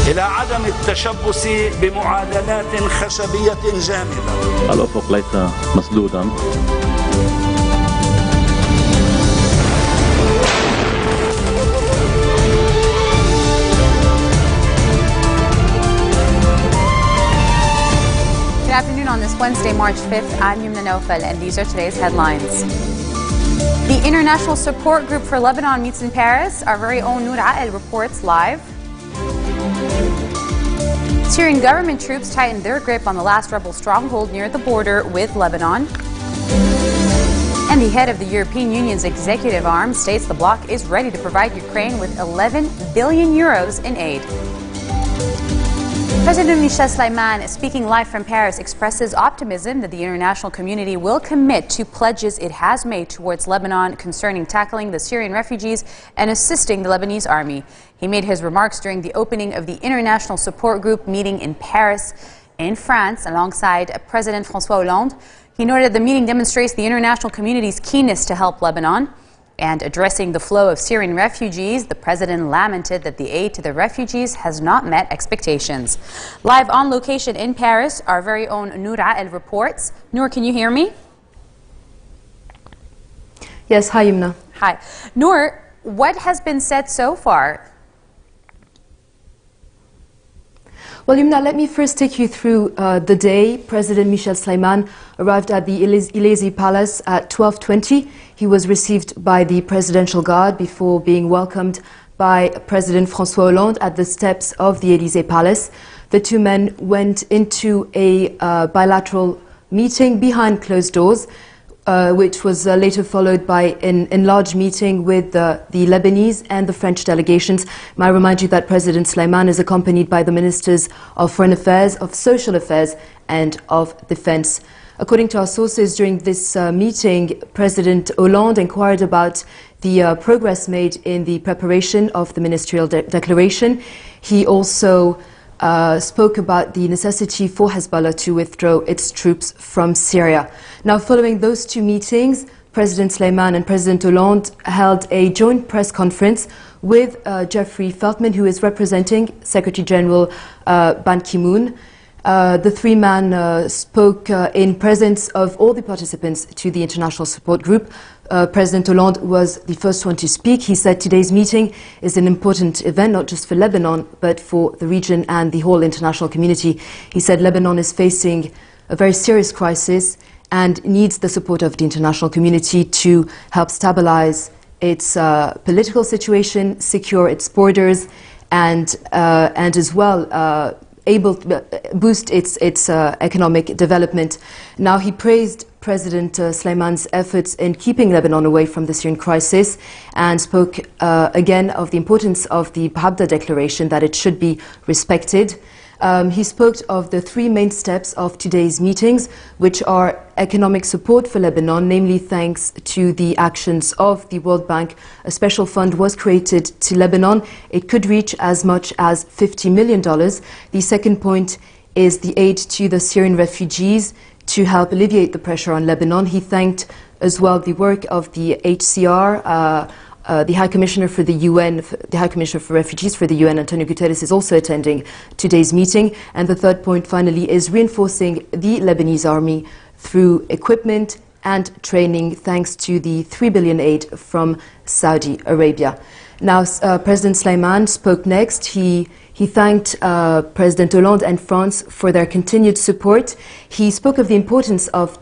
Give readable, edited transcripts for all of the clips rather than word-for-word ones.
إلى عدم التشبث بمعادلات خشبية جامدة. الأفق ليس مسدودا. Good afternoon on this Wednesday, March 5th. I'm Yumna Naufal, and these are today's headlines. The International Support Group for Lebanon meets in Paris. Our very own Noor Ael reports live. Syrian government troops tightened their grip on the last rebel stronghold near the border with Lebanon. And the head of the European Union's executive arm states the bloc is ready to provide Ukraine with 11 billion euros in aid. President Michel Sleiman, speaking live from Paris, expresses optimism that the international community will commit to pledges it has made towards Lebanon concerning tackling the Syrian refugees and assisting the Lebanese army. He made his remarks during the opening of the International Support Group meeting in Paris, in France, alongside President François Hollande. He noted the meeting demonstrates the international community's keenness to help Lebanon. And addressing the flow of Syrian refugees, the president lamented that the aid to the refugees has not met expectations. Live on location in Paris, our very own Noor Ael reports. Noor, can you hear me? Yes, hi Yumna. Hi. Noor, what has been said so far? Well, Yumna, let me first take you through the day. President Michel Sleiman arrived at the Elysee Palace at 12:20. He was received by the Presidential Guard before being welcomed by President François Hollande at the steps of the Elysee Palace. The two men went into a bilateral meeting behind closed doors, which was later followed by an enlarged meeting with the Lebanese and the French delegations. May I remind you that President Sleiman is accompanied by the Ministers of Foreign Affairs, of Social Affairs and of Defense. According to our sources, during this meeting, President Hollande inquired about the progress made in the preparation of the ministerial declaration. He also spoke about the necessity for Hezbollah to withdraw its troops from Syria. Now, following those two meetings, President Sleiman and President Hollande held a joint press conference with Jeffrey Feltman, who is representing Secretary General Ban Ki-moon. The three men spoke in presence of all the participants to the International Support Group. President Hollande was the first one to speak. He said today's meeting is an important event, not just for Lebanon, but for the region and the whole international community. He said Lebanon is facing a very serious crisis and needs the support of the international community to help stabilize its political situation, secure its borders, and as well able to boost its economic development. Now, he praised President Sleiman's efforts in keeping Lebanon away from the Syrian crisis and spoke again of the importance of the Habda Declaration, that it should be respected. He spoke of the three main steps of today's meetings, which are economic support for Lebanon, namely thanks to the actions of the World Bank. A special fund was created to Lebanon. It could reach as much as $50 million. The second point is the aid to the Syrian refugees to help alleviate the pressure on Lebanon. He thanked as well the work of the HCR, the High Commissioner for the UN, the High Commissioner for Refugees for the UN, Antonio Guterres, is also attending today's meeting. And the third point, finally, is reinforcing the Lebanese army through equipment and training, thanks to the $3 billion aid from Saudi Arabia. Now, President Sleiman spoke next. He thanked President Hollande and France for their continued support. He spoke of the importance of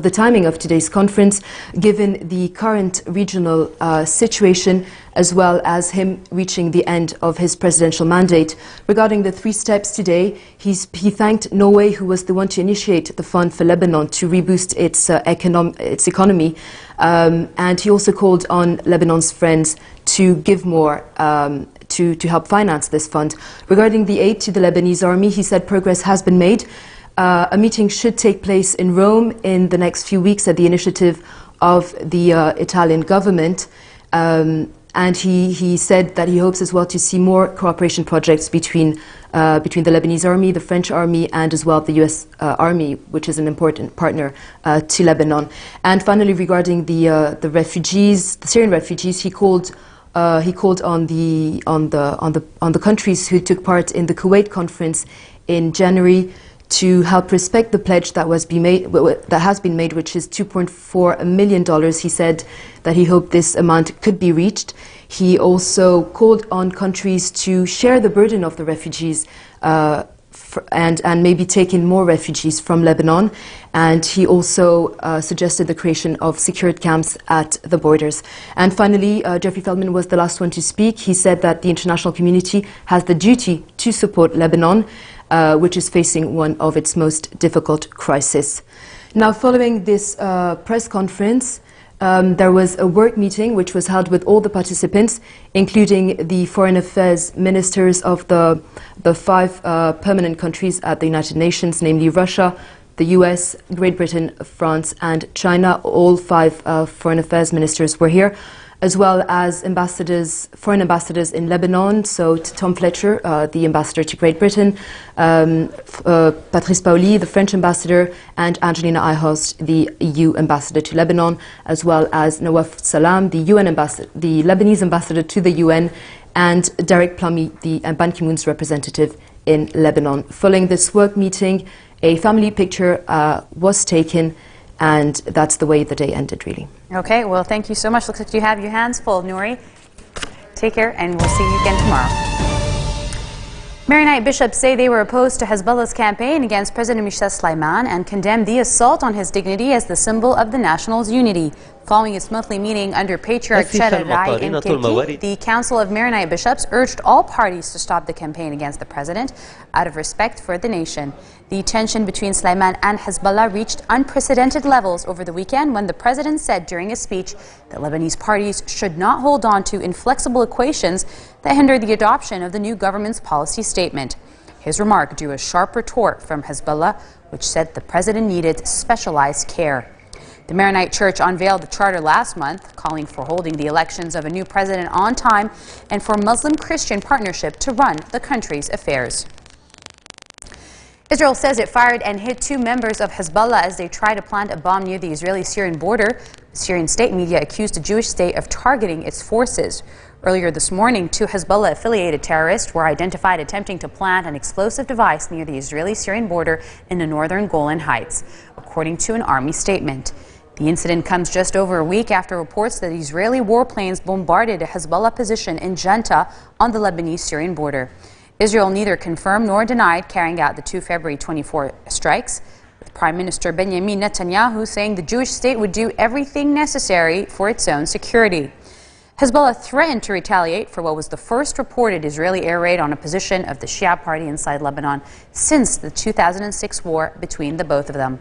the timing of today's conference, given the current regional situation, as well as him reaching the end of his presidential mandate. Regarding the three steps today, he thanked Norway, who was the one to initiate the fund for Lebanon to reboost its economy, and he also called on Lebanon's friends to give more to help finance this fund. Regarding the aid to the Lebanese army, he said progress has been made. A meeting should take place in Rome in the next few weeks at the initiative of the Italian government. And he said that he hopes as well to see more cooperation projects between the Lebanese army, the French army, and as well the US army, which is an important partner to Lebanon. And finally, regarding the refugees, the Syrian refugees, he called He called on the countries who took part in the Kuwait conference in January to help respect the pledge that has been made, which is $2.4 million. He said that he hoped this amount could be reached. He also called on countries to share the burden of the refugees and maybe take in more refugees from Lebanon. And he also suggested the creation of secured camps at the borders. And finally, Jeffrey Feldman was the last one to speak. He said that the international community has the duty to support Lebanon, which is facing one of its most difficult crises. Now, following this press conference, there was a work meeting which was held with all the participants, including the foreign affairs ministers of the five permanent countries at the United Nations, namely Russia, the US, Great Britain, France and China. All five foreign affairs ministers were here, as well as foreign ambassadors in Lebanon, so Tom Fletcher, the ambassador to Great Britain, Patrice Paoli, the French ambassador, and Angelina Eichhorst, the EU ambassador to Lebanon, as well as Nawaf Salam, the Lebanese ambassador to the UN, and Derek Plummy, the Ban Ki-moon's representative in Lebanon. Following this work meeting, a family picture was taken, and that's the way the day ended, really. Okay, well, thank you so much. Looks like you have your hands full, Nouri. Take care, and we'll see you again tomorrow. Maronite bishops say they were opposed to Hezbollah's campaign against President Michel Sleiman and condemned the assault on his dignity as the symbol of the national's unity. Following its monthly meeting under Patriarch Cheryl Rai in Kirki, the Council of Maronite Bishops urged all parties to stop the campaign against the president out of respect for the nation. The tension between Sleiman and Hezbollah reached unprecedented levels over the weekend when the president said during a speech that Lebanese parties should not hold on to inflexible equations that hinder the adoption of the new government's policy statement. His remark drew a sharp retort from Hezbollah, which said the president needed specialized care. The Maronite Church unveiled the charter last month, calling for holding the elections of a new president on time and for Muslim-Christian partnership to run the country's affairs. Israel says it fired and hit 2 members of Hezbollah as they tried to plant a bomb near the Israeli-Syrian border. Syrian state media accused the Jewish state of targeting its forces. Earlier this morning, 2 Hezbollah-affiliated terrorists were identified attempting to plant an explosive device near the Israeli-Syrian border in the northern Golan Heights, according to an army statement. The incident comes just over a week after reports that Israeli warplanes bombarded a Hezbollah position in Janta on the Lebanese-Syrian border. Israel neither confirmed nor denied carrying out the 2 February 24 strikes, with Prime Minister Benjamin Netanyahu saying the Jewish state would do everything necessary for its own security. Hezbollah threatened to retaliate for what was the first reported Israeli air raid on a position of the Shia party inside Lebanon since the 2006 war between the both of them.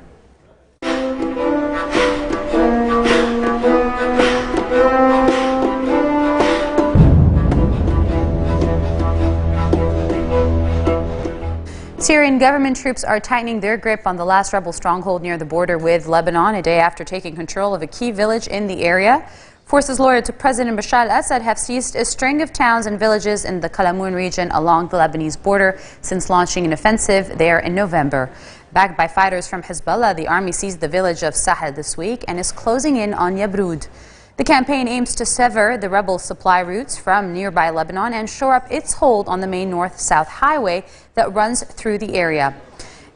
Syrian government troops are tightening their grip on the last rebel stronghold near the border with Lebanon, a day after taking control of a key village in the area. Forces loyal to President Bashar al-Assad have seized a string of towns and villages in the Kalamoun region along the Lebanese border since launching an offensive there in November. Backed by fighters from Hezbollah, the army seized the village of Sahel this week and is closing in on Yabrud. The campaign aims to sever the rebel supply routes from nearby Lebanon and shore up its hold on the main north-south highway that runs through the area.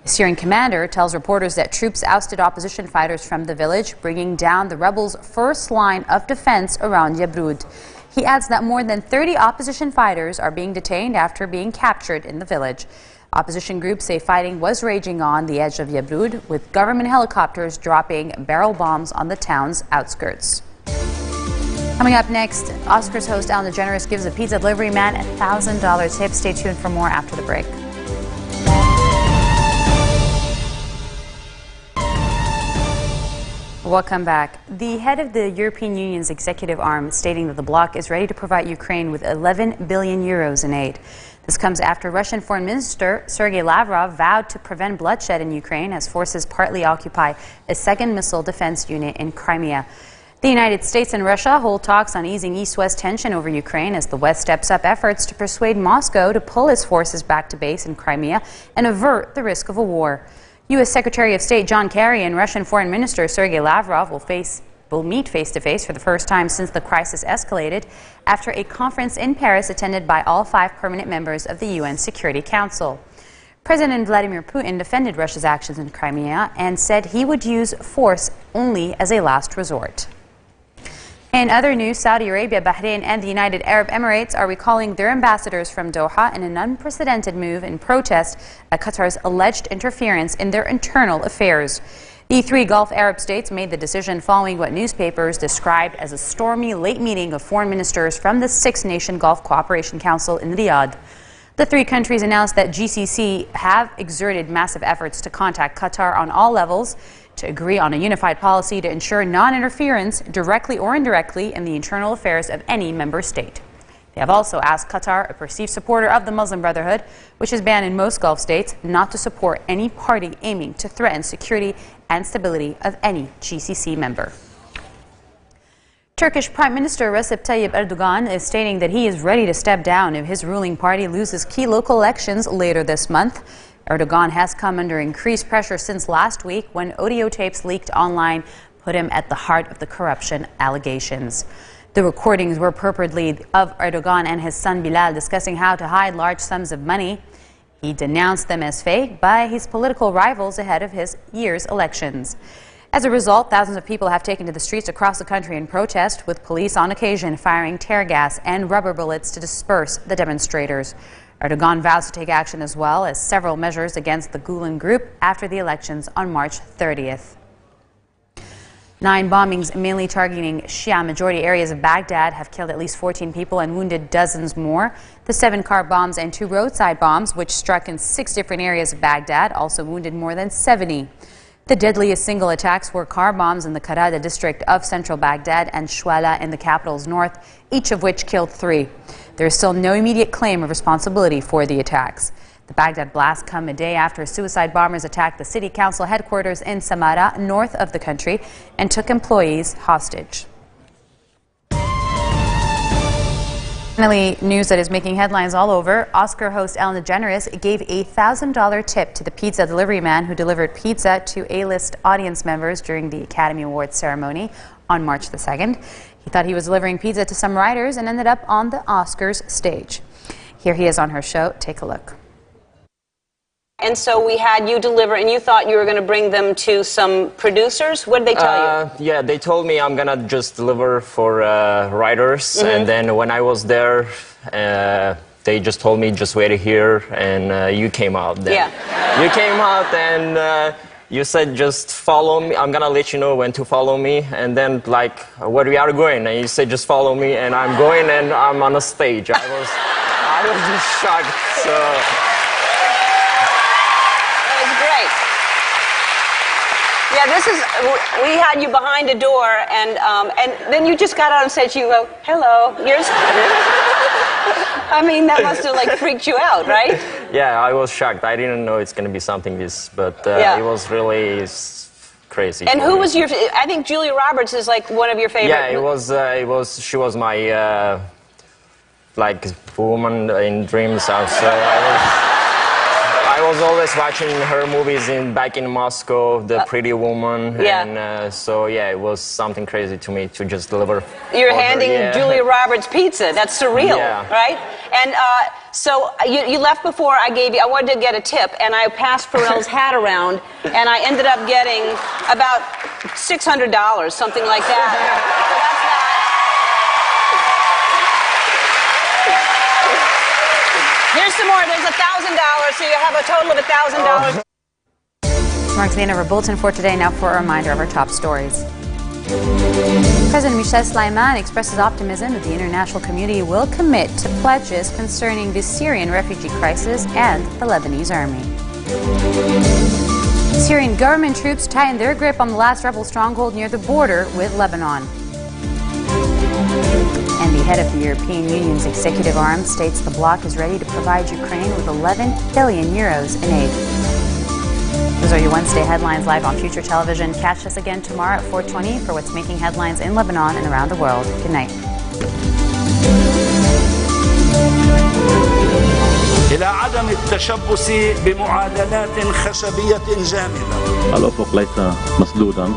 The Syrian commander tells reporters that troops ousted opposition fighters from the village, bringing down the rebels' first line of defense around Yabrud. He adds that more than 30 opposition fighters are being detained after being captured in the village. Opposition groups say fighting was raging on the edge of Yabrud, with government helicopters dropping barrel bombs on the town's outskirts. Coming up next, Oscars host Ellen DeGeneres gives a pizza delivery man a $1,000 tip. Stay tuned for more after the break. Welcome back. The head of the European Union's executive arm stating that the bloc is ready to provide Ukraine with 11 billion euros in aid. This comes after Russian Foreign Minister Sergei Lavrov vowed to prevent bloodshed in Ukraine as forces partly occupy a second missile defense unit in Crimea. The United States and Russia hold talks on easing East-West tension over Ukraine as the West steps up efforts to persuade Moscow to pull its forces back to base in Crimea and avert the risk of a war. U.S. Secretary of State John Kerry and Russian Foreign Minister Sergei Lavrov will face will meet face-to-face for the first time since the crisis escalated after a conference in Paris attended by all 5 permanent members of the UN Security Council. President Vladimir Putin defended Russia's actions in Crimea and said he would use force only as a last resort. In other news, Saudi Arabia, Bahrain and the United Arab Emirates are recalling their ambassadors from Doha in an unprecedented move in protest at Qatar's alleged interference in their internal affairs. The 3 Gulf Arab states made the decision following what newspapers described as a stormy late meeting of foreign ministers from the 6-nation Gulf Cooperation Council in Riyadh. The 3 countries announced that GCC have exerted massive efforts to contact Qatar on all levels to agree on a unified policy to ensure non-interference, directly or indirectly, in the internal affairs of any member state. They have also asked Qatar, a perceived supporter of the Muslim Brotherhood, which is banned in most Gulf states, not to support any party aiming to threaten security and stability of any GCC member. Turkish Prime Minister Recep Tayyip Erdogan is stating that he is ready to step down if his ruling party loses key local elections later this month. Erdogan has come under increased pressure since last week when audio tapes leaked online put him at the heart of the corruption allegations. The recordings were purportedly of Erdogan and his son Bilal discussing how to hide large sums of money. He denounced them as fake by his political rivals ahead of his year's elections. As a result, thousands of people have taken to the streets across the country in protest, with police on occasion firing tear gas and rubber bullets to disperse the demonstrators. Erdogan vows to take action as well as several measures against the Gulen group after the elections on March 30th. 9 bombings, mainly targeting Shia-majority areas of Baghdad, have killed at least 14 people and wounded dozens more. The 7 car bombs and 2 roadside bombs, which struck in 6 different areas of Baghdad, also wounded more than 70. The deadliest single attacks were car bombs in the Karada district of central Baghdad and Shwala in the capital's north, each of which killed 3. There is still no immediate claim of responsibility for the attacks. The Baghdad blasts come a day after suicide bombers attacked the city council headquarters in Samarra, north of the country, and took employees hostage. Finally, news that is making headlines all over. Oscar host Ellen DeGeneres gave a $1,000 tip to the pizza delivery man who delivered pizza to A-list audience members during the Academy Awards ceremony on March the 2nd. He thought he was delivering pizza to some writers and ended up on the Oscars stage. Here he is on her show. Take a look. And so we had you deliver, and you thought you were going to bring them to some producers? What did they tell you? Yeah, they told me I'm going to just deliver for writers. And then when I was there, they just told me just wait here, and you came out then. Yeah. You came out and you said just follow me. I'm going to let you know when to follow me. And then like, where we are going? And you said just follow me, and I'm going and I'm on a stage. I was just shocked. So. Yeah, we had you behind a door, and then you just got out and said, you go, hello, I mean, that must have, like, freaked you out, right? Yeah, I was shocked. I didn't know it's going to be something this, but it was really crazy. And who was your, I think Julia Roberts is, like, one of your favorite. Yeah, she was my, like, woman in dreams. So I was always watching her movies back in Moscow, The Pretty Woman, and so yeah, it was something crazy to me to just deliver. You're handing Julia Roberts pizza. That's surreal, right? And so you left before I wanted to get a tip, and I passed Pharrell's hat around, and I ended up getting about $600, something like that. So that's that. Here's some more. There's $1,000, so you have a total of $1,000. Marks the end of our bulletin for today. Now for a reminder of our top stories. President Michel Sleiman expresses optimism that the international community will commit to pledges concerning the Syrian refugee crisis and the Lebanese army. Syrian government troops tighten their grip on the last rebel stronghold near the border with Lebanon. And the head of the European Union's executive arm states the bloc is ready to provide Ukraine with 11 billion euros in aid. Those are your Wednesday headlines live on Future Television. Catch us again tomorrow at 4:20 for what's making headlines in Lebanon and around the world. Good night. إلى عدم التشبث بمعادلات خشبية جامدة. الأفق ليس مسدودا.